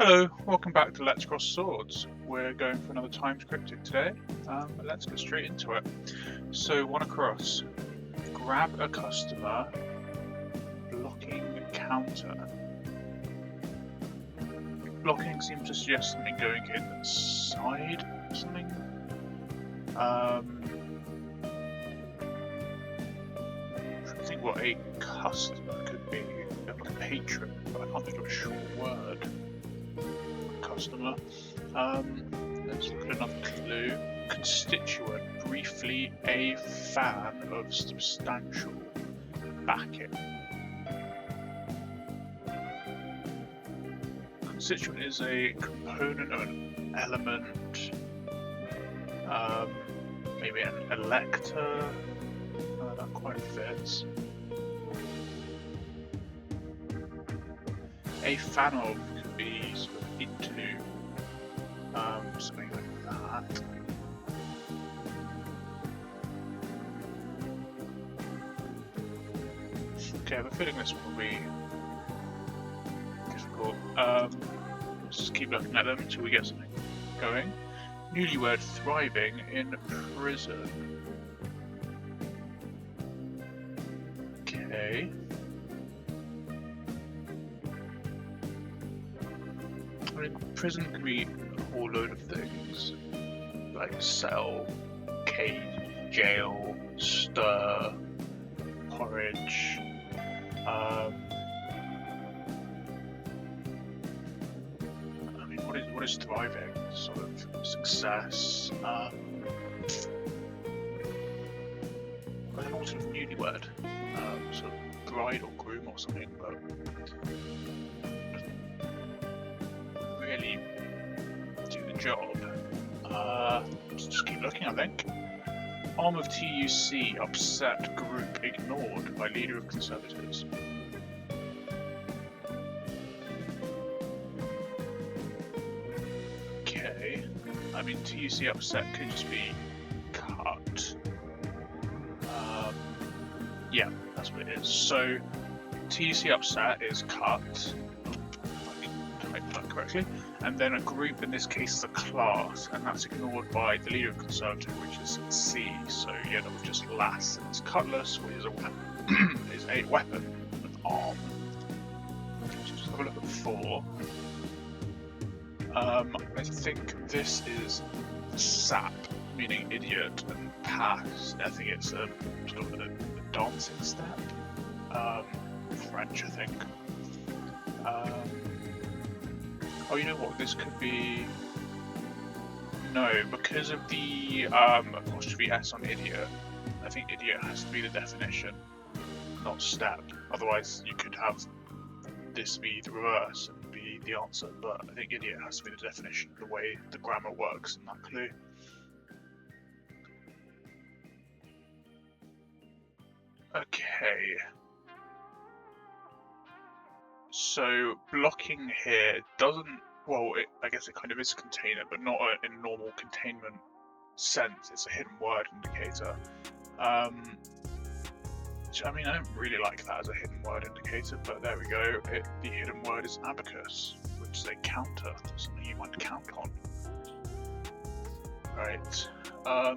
Hello, welcome back to Let's Cross Swords. We're going for another Times Cryptic today. Let's get straight into it. So, one across. Grab a customer. Blocking counter. Blocking seems to suggest something going inside something. I think what a customer could be. Like a patron, but I can't think of a short word. Customer. Let's look at another clue. Constituent, briefly a fan of substantial backing. Constituent is a component of an element, maybe an elector. That quite fits. A fan of could be sort of into something like that. Okay, I have a feeling this will be difficult. Let's just keep looking at them until we get something going. Newlywed thriving in prison. Okay. I mean, prison can be a whole load of things, like cell, cage, jail, stir, porridge. I mean, what is thriving? Sort of success. Like an alternate newlywed, sort of bride or groom or something, but really do the job. Let's just keep looking, I think. Arm of TUC upset group ignored by leader of Conservatives. Okay. I mean, TUC upset could just be cut. Yeah, that's what it is. So, TUC upset is cut. That correctly, and then a group, in this case is a class, and that's ignored by the leader of Conservative, which is C. So yeah, that was just last. And it's cutlass, which is a weapon, is a weapon, an arm. Let's just have a look at 4. I think this is sap, meaning idiot, and pass. I think it's a sort of a dancing step. French, I think. Oh, you know what? This could be... No, because of the apostrophe S on idiot, I think idiot has to be the definition, not step. Otherwise, you could have this be the reverse and be the answer, but I think idiot has to be the definition, the way the grammar works in that clue. Okay. So, blocking here doesn't... Well, I guess it kind of is a container, but not in a normal containment sense. It's a hidden word indicator. Which, I mean, I don't really like that as a hidden word indicator, but there we go. The hidden word is abacus, which is a counter, something you might count on. Right.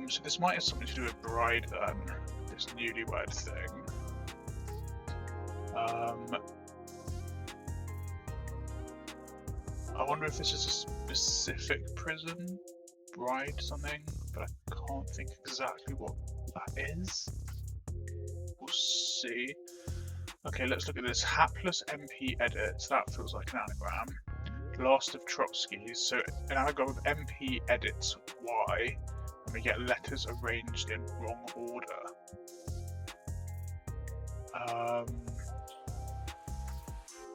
So this might have something to do with bride then, this newlywed thing. I wonder if this is a specific prison, bride something, but I can't think exactly what that is. We'll see. Okay, let's look at this. Hapless MP edits, that feels like an anagram. Last of Trotsky's, so an anagram of MP edits Y, and we get letters arranged in wrong order. I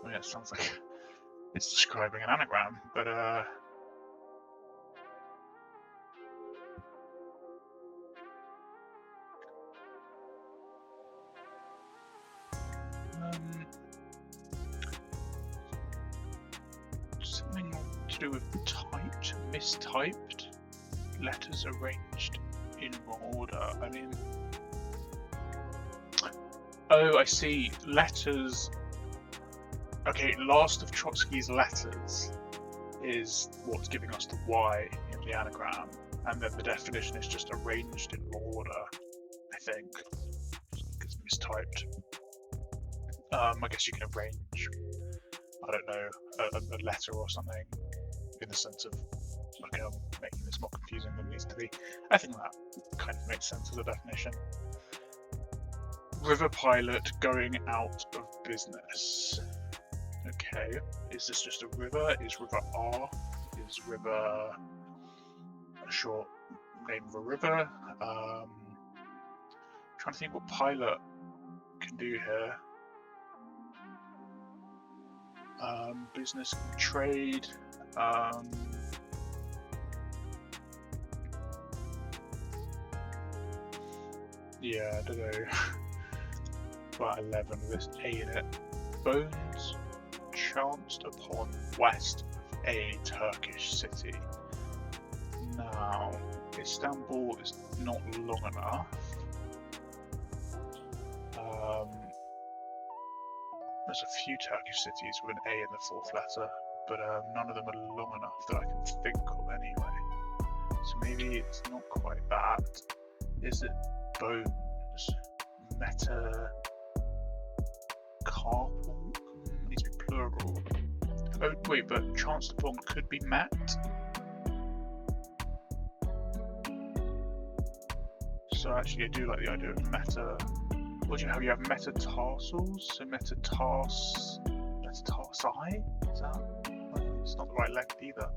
mean, it sounds like it's describing an anagram, but something to do with typed, mistyped, letters arranged in wrong order. I mean, oh, I see. Letters. Okay, last of Trotsky's letters. is what's giving us the Y in the anagram, and then the definition is just arranged in order, I think. It's mistyped. I guess you can arrange, I don't know, a letter or something in the sense of making this more confusing than it needs to be. I think that kind of makes sense as a definition. River pilot going out of business. Okay, is this just a river? Is river R? Is river a short name of a river? Trying to think what pilot can do here. Business, trade. Yeah, I don't know. About 11 with this A in it. Bones chanced upon west of a Turkish city. Now, Istanbul is not long enough. There's a few Turkish cities with an A in the fourth letter, but none of them are long enough that I can think of anyway. So maybe it's not quite that. Is it bones? Metacarpal? It needs to be plural. Oh wait, but chanced upon could be met? So actually I do like the idea of meta. What do you have? You have metatarsals, so metatarsi? Is that? It's not the right length either.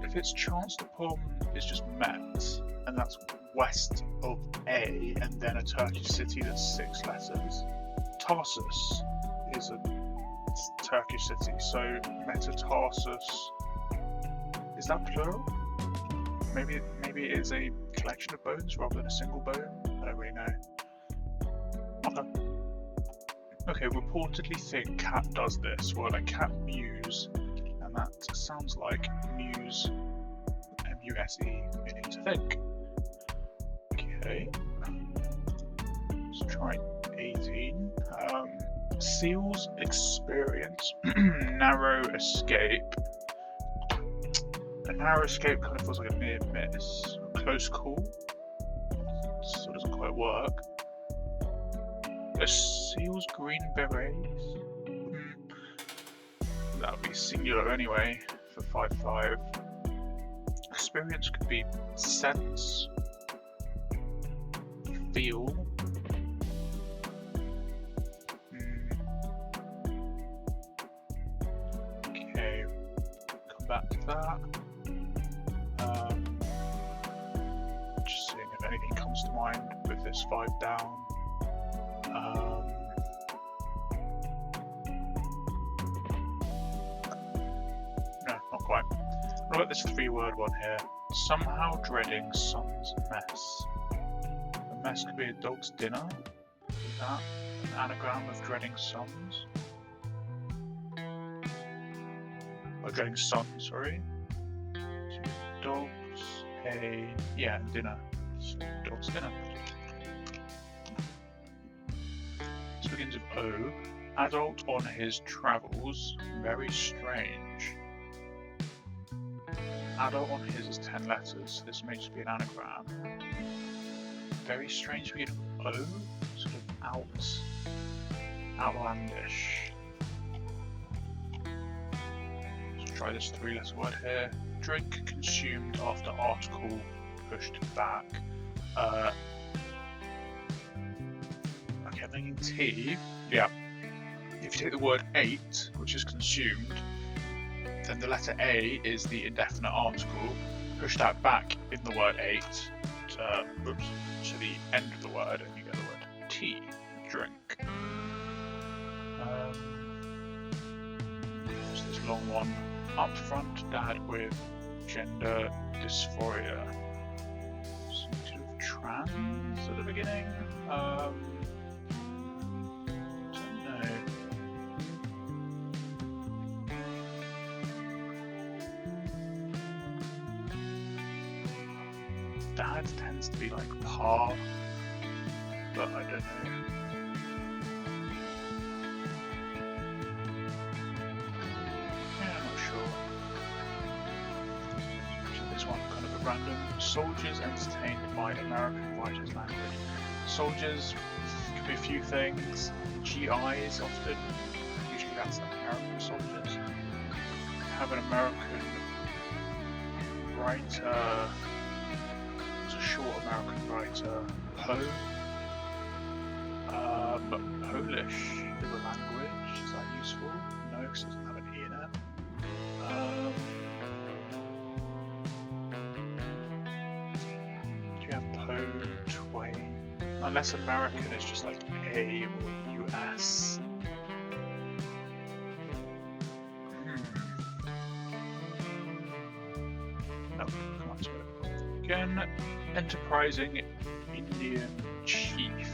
If it's chanced upon, it's just met, and that's west of A, and then a Turkish city that's 6 letters. Tarsus is a Turkish city, so metatarsus. Is that plural? Maybe it is a collection of bones rather than a single bone. I don't really know. Okay, reportedly think cat does this. Well, a cat mews, and that sounds like muse, M-U-S-E, meaning to think. Okay, let's try 18. Seals experience narrow escape. A narrow escape kind of feels like a near miss. Close call. So it doesn't quite work. A seal's green berets. That would be singular anyway for 5-5. Experience could be sense. Feel. Okay. Come back to that. Just seeing if anything comes to mind with this 5 down. No, not quite. What about this 3-word one here? Somehow dreading son's mess. A mess could be a dog's dinner. Is that an anagram of dreading sons? Or dreading son, sorry. Dogs, dinner. So, dog's dinner. This begins with O. Adult on his travels. Very strange. Adult on his is 10 letters, so this may just be an anagram. Very strange begins with O. Sort of outlandish. Let's try this 3-letter word here. Drink consumed after article pushed back. Okay, I'm thinking tea. Yeah. If you take the word ate, which is consumed, then the letter A is the indefinite article. Push that back in the word ate to the end of the word, and you get the word tea, drink. What's this long one? Upfront dad with gender dysphoria. Some sort of trans at the beginning. Don't know. Dad tends to be like pa, but I don't know. random. Soldiers entertained by American writers' language. Soldiers could be a few things. GIs often. Usually that's American soldiers. Have an American writer. It's a short American writer. Poe. Polish is a language. Is that useful? No, because it doesn't have an E in it. Do you have Poe, Twain? Unless American is just like A or US. No, come on to it. Again, enterprising Indian chief.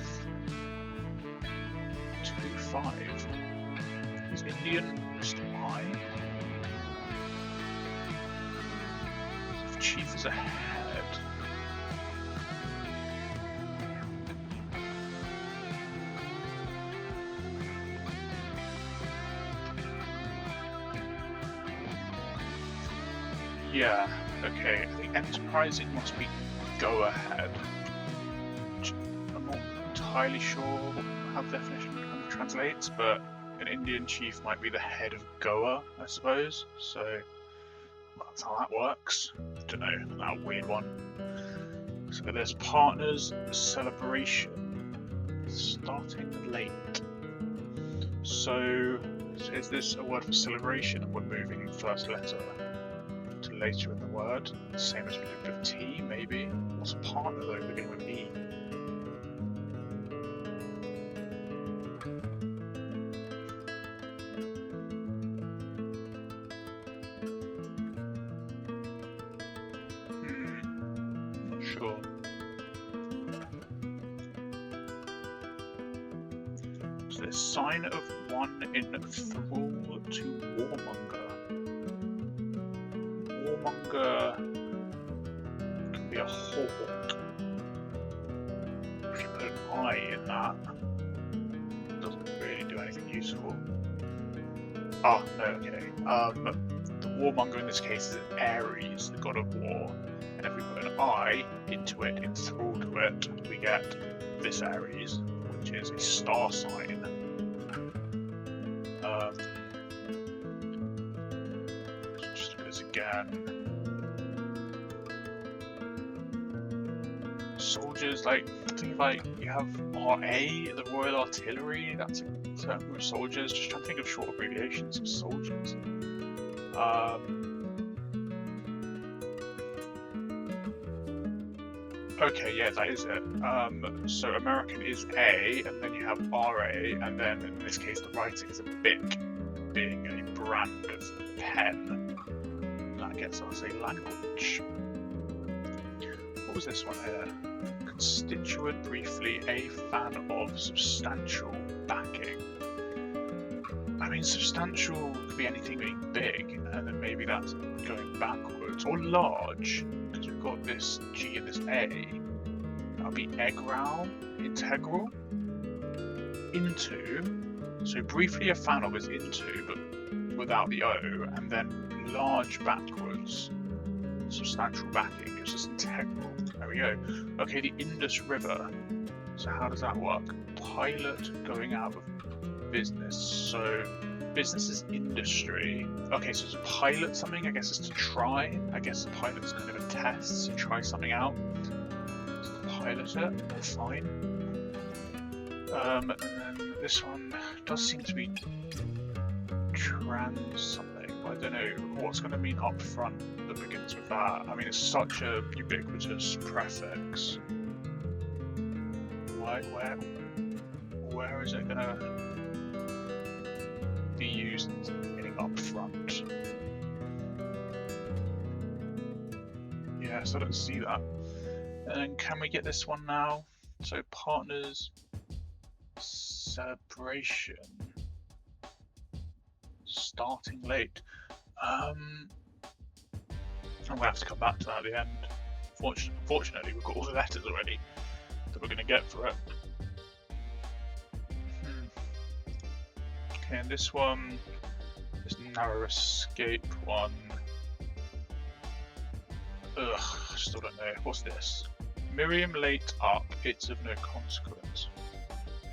2-5. Is Indian just I? If chief is a head. Yeah, okay. I think enterprising must be go ahead. I'm not entirely sure how the definition kind of translates, but an Indian chief might be the head of Goa, I suppose. So that's how that works. Don't know, that weird one. So there's partners, celebration, starting late. So is this a word for celebration, and we're moving the first letter to later in the word? Same as we did with T, maybe. What's a partner though, beginning with E? Sure. So there's sign of one in thrall to warmonger. Warmonger can be a hawk. If you put an I in that, it doesn't really do anything useful. Oh, no, okay. The warmonger in this case is Ares, the god of war. And if we put an I into it, in thrall to it, we get this Ares, which is a star sign. Just do this again. Soldiers, like, think like you have RA, the Royal Artillery, that's a term for soldiers. Just trying to think of short abbreviations of soldiers. Okay, yeah, that is it. So American is A, and then you have RA, and then in this case the writing is a BIC, being a brand of pen. That gets us a language. What was this one here? Constituent, briefly, a fan of substantial backing. I mean, substantial could be anything being big, and then maybe that's going backwards, or large. Because we've got this G and this A, that'll be egral, integral, into, so briefly a fan of is into, but without the O, and then large backwards, substantial backing, it's just integral, there we go. Okay, the Indus River, so how does that work? Pilot going out of business, so business is industry. Okay, so to pilot something, I guess it's to try. I guess the pilot's kind of a test, so try something out. So to pilot it, fine. And then this one does seem to be trans something. I don't know what's going to mean up front that begins with that. I mean, it's such a ubiquitous prefix. Where is it going to be used meaning up front? Yes, I don't see that. And can we get this one now? So partners, celebration, starting late. I'm gonna have to come back to that at the end. Fortunately, we've got all the letters already that we're gonna get for it. Okay, and this one, this narrow escape one. Ugh, I still don't know. What's this? Miriam late up, it's of no consequence.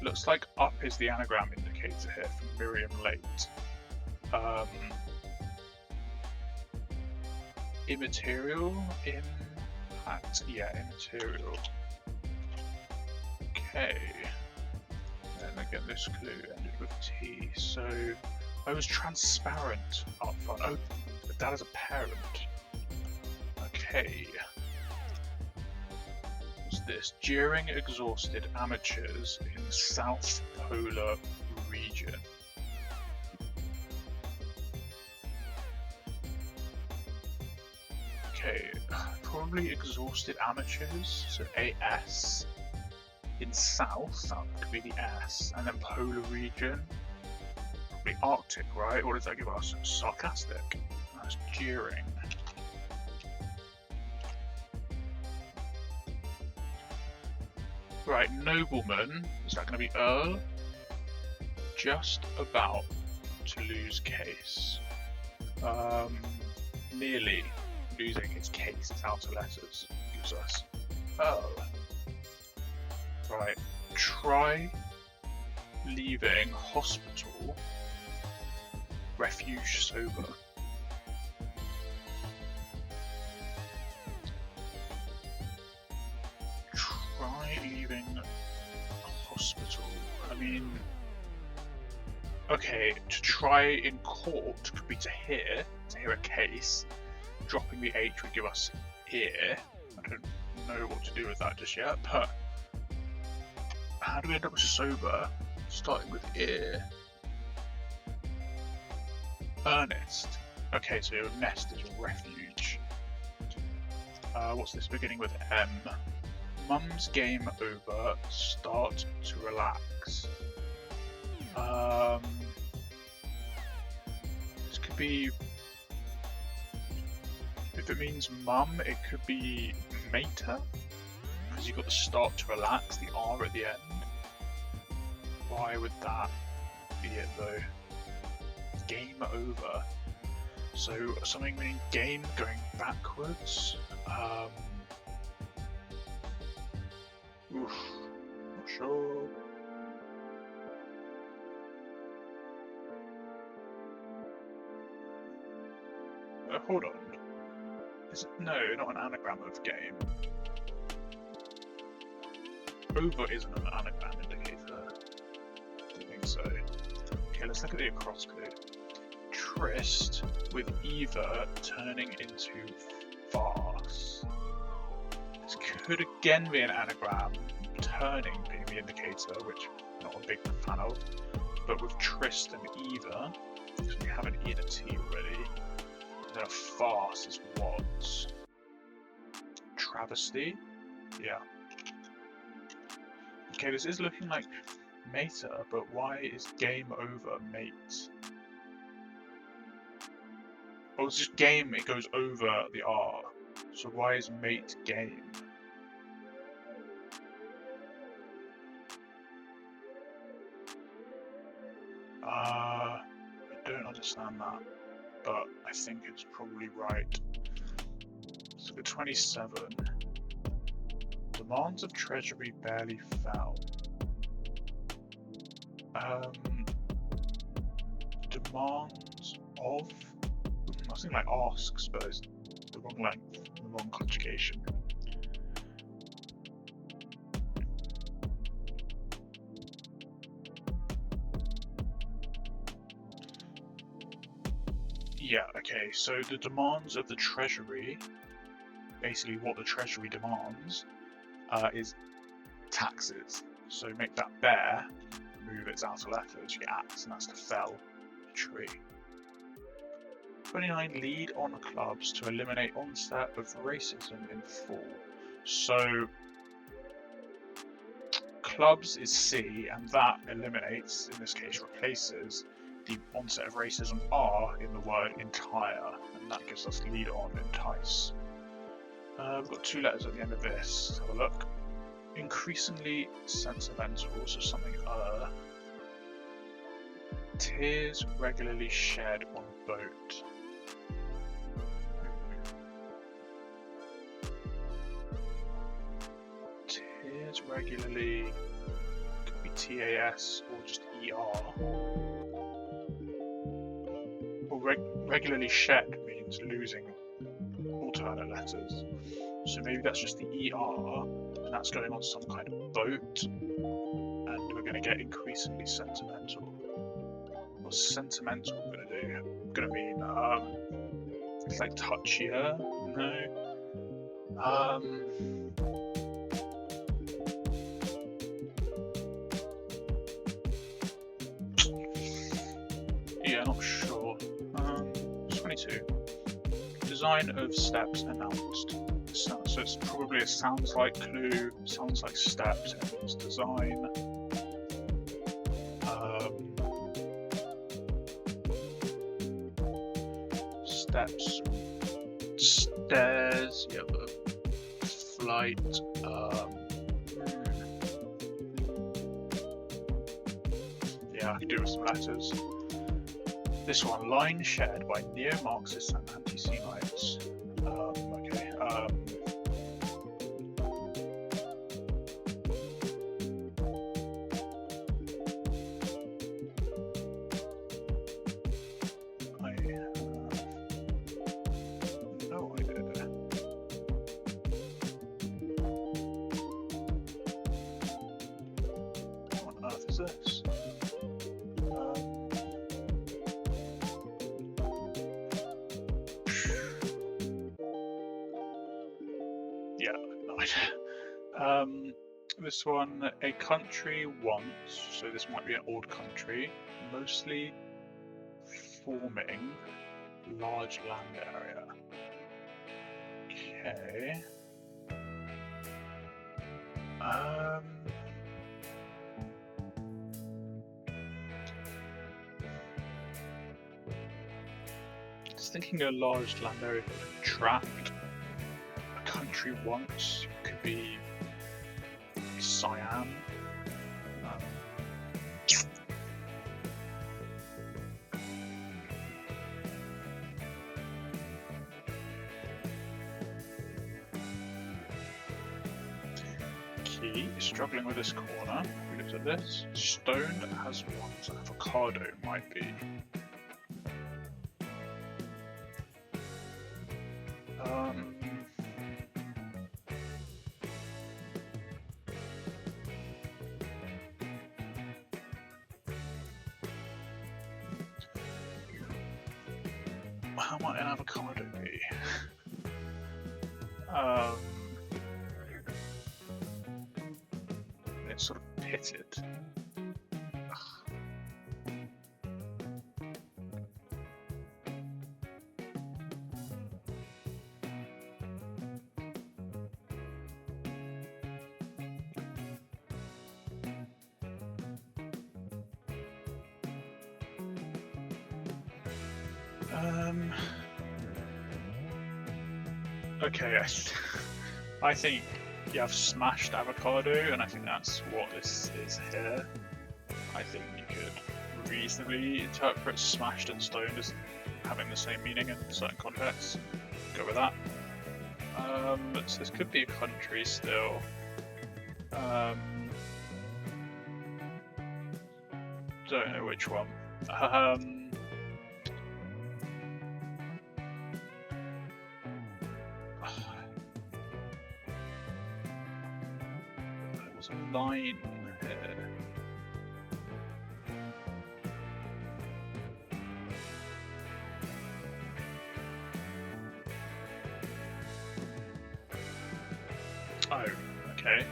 Looks like up is the anagram indicator here for Miriam late. Immaterial? Impact? Yeah, immaterial. Okay. And again, this clue ended with T. So I was transparent up front. Oh, that is a parent. Okay. What's this? During exhausted amateurs in the South Polar region. Okay, probably exhausted amateurs, so AS. In South, that could be the S, and then Polar region. Probably Arctic, right? What does that give us? Sarcastic. That's during. Right, nobleman. Is that going to be Earl? Just about to lose case. Nearly losing its case. Its outer letters gives us Earl. Right, try leaving hospital. Refuge sober. Try leaving hospital. I mean, okay, to try in court could be to hear a case. Dropping the H would give us ear. I don't know what to do with that just yet, but how do we end up with sober? Starting with ear. Earnest. Okay, so your nest is your refuge. What's this beginning with M? Mum's game over. Start to relax. This could be. If it means mum, it could be mater. Because you've got the start to relax, the R at the end. Why would that be it though? Game over. So something meaning game going backwards. Oof, not sure. Hold on. No, not an anagram of game. Over isn't an anagram indicator. I don't think so. Okay, let's look at the across clue. Tryst with Eva turning into farce. This could again be an anagram, turning being the indicator, which I'm not a big fan of. But with Tryst and Eva, because we have an E and a T already, then a farce is what? Travesty? Yeah. Okay, this is looking like mater, but why is game over mate? Oh, it's just game, it goes over the R. So why is mate game? I don't understand that, but I think it's probably right. So for 27, demands of treasury barely fell. Demands of, nothing like asks, but it's the wrong length, the wrong conjugation. Yeah, okay, so the demands of the treasury, basically what the treasury demands, is taxes. So make that bear, remove its outer letters, you get axe, and that's to fell a tree. 29, lead on clubs to eliminate onset of racism in full. So clubs is C, and that eliminates, in this case replaces, the onset of racism R in the word entire, and that gives us lead on entice. We've got two letters at the end of this. Let's have a look. Increasingly sentimental, so something tears regularly shed on boat. is regularly, could be TAS or just ER. Or regularly shed means losing alternate letters. So maybe that's just the ER, and that's going on some kind of boat, and we're going to get increasingly sentimental. What's sentimental going to do? Going to mean, it's like touchier? No. Yeah, not sure. 22. Design of steps announced. So it's probably a sounds like clue, sounds like steps, and it means design. Steps, stairs, yeah, flight, yeah, I could do with some letters. This one, line shared by neo-Marxists and anti-Semites. Okay. I have no idea. What on earth is this? Yeah, no idea. This one, a country once, so this might be an old country, mostly forming large land area. Okay. Just thinking a large land area that trapped a country once could be Siam. Key, struggling with this corner. We looked at this. Stoned as once avocado might be. How might an avocado be? It's sort of pitted. Okay, I think you have smashed avocado, and I think that's what this is here. I think you could reasonably interpret smashed and stoned as having the same meaning in certain contexts. Go with that. So this could be a country still. Don't know which one. There was a line here. Oh, okay.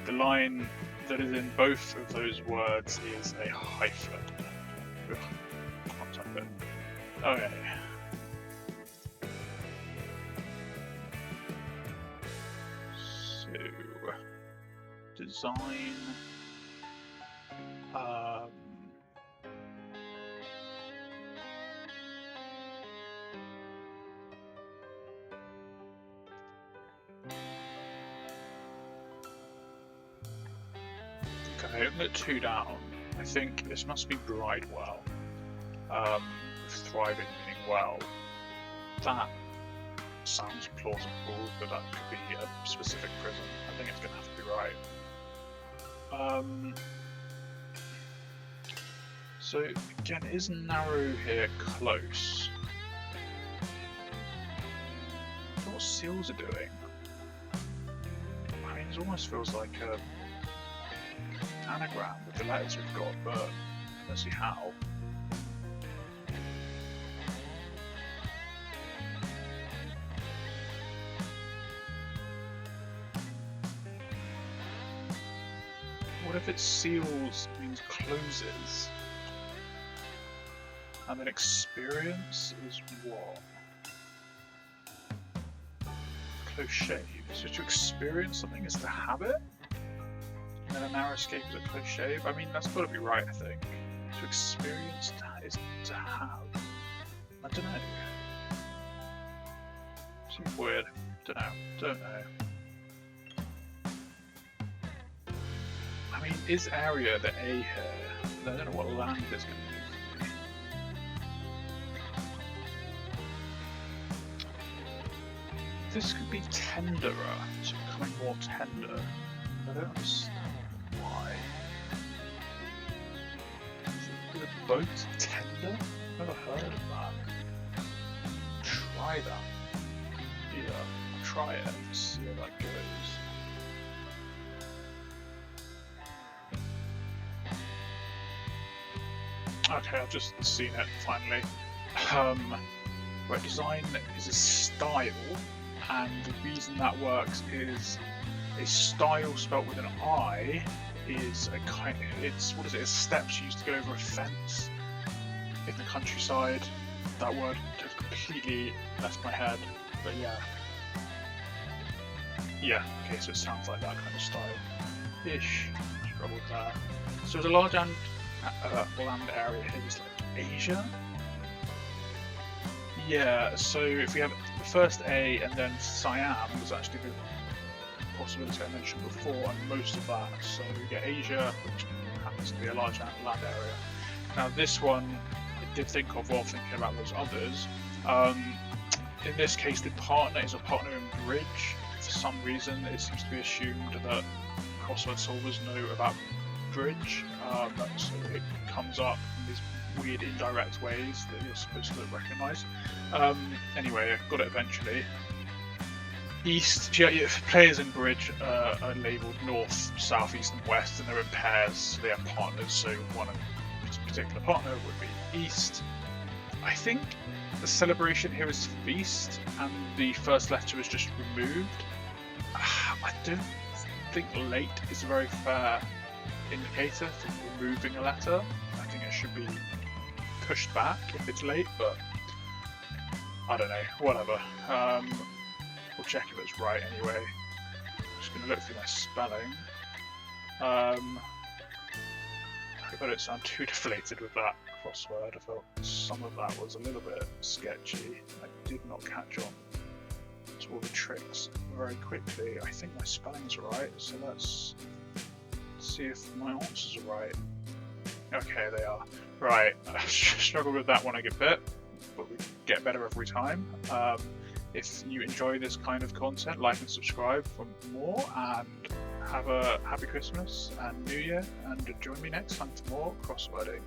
The line that is in both of those words is a hyphen. Ugh, can't type it. Okay. So, design. Okay, put 2 down. I think this must be Bridewell. Thriving meaning well. That sounds plausible, but that could be a specific prison. I think it's going to have to be right. So again, is narrow here close? I don't know what seals are doing. I mean, it almost feels like an anagram with the letters we've got, but let's see how. What if it seals means closes? And then experience is what? Close shave. So to experience something is to have it? And then a narrow escape is a close shave? I mean, that's got to be right, I think. To experience is to have. I don't know. Seems weird. Don't know. I mean, is area the A here? I don't know what land is going to be. This could be tenderer, so becoming more tender. I don't understand why. Is the boat tender? Never heard of that. Try that. Yeah, try it and see how that goes. Okay, I've just seen it finally. Where design is a style, and the reason that works is a style spelt with an I is a kind of, it's, what is it, steps used to go over a fence in the countryside. That word has completely left my head, but yeah. Yeah, okay, so it sounds like that kind of style-ish. Struggled there. So there's a large land area here, is like Asia? Yeah, so if we have the first A and then Siam was actually the possibility I mentioned before, and most of that. So we get Asia, which happens to be a large land area. Now this one, I did think of while thinking about those others. In this case, the partner is a partner in bridge. For some reason, it seems to be assumed that crossword solvers know about bridge, so it comes up in these weird indirect ways that you're supposed to recognise. Anyway, I got it eventually. East, yeah, players in bridge are labelled north, south, east and west, and they're in pairs, so they have partners, so one particular partner would be east. I think the celebration here is feast, and the first letter is just removed. I don't think late is a very fair indicator for removing a letter. I think it should be pushed back if it's late, but I don't know, whatever. We'll check if it's right anyway. I'm just going to look through my spelling. I hope I don't sound too deflated with that crossword. I felt some of that was a little bit sketchy. I did not catch on to all the tricks very quickly. I think my spelling's right, so let's see if my answers are right. Okay, they are. Right, I struggled with that one a good bit, but we get better every time. If you enjoy this kind of content, like and subscribe for more, and have a happy Christmas and New Year, and join me next time for more crosswording.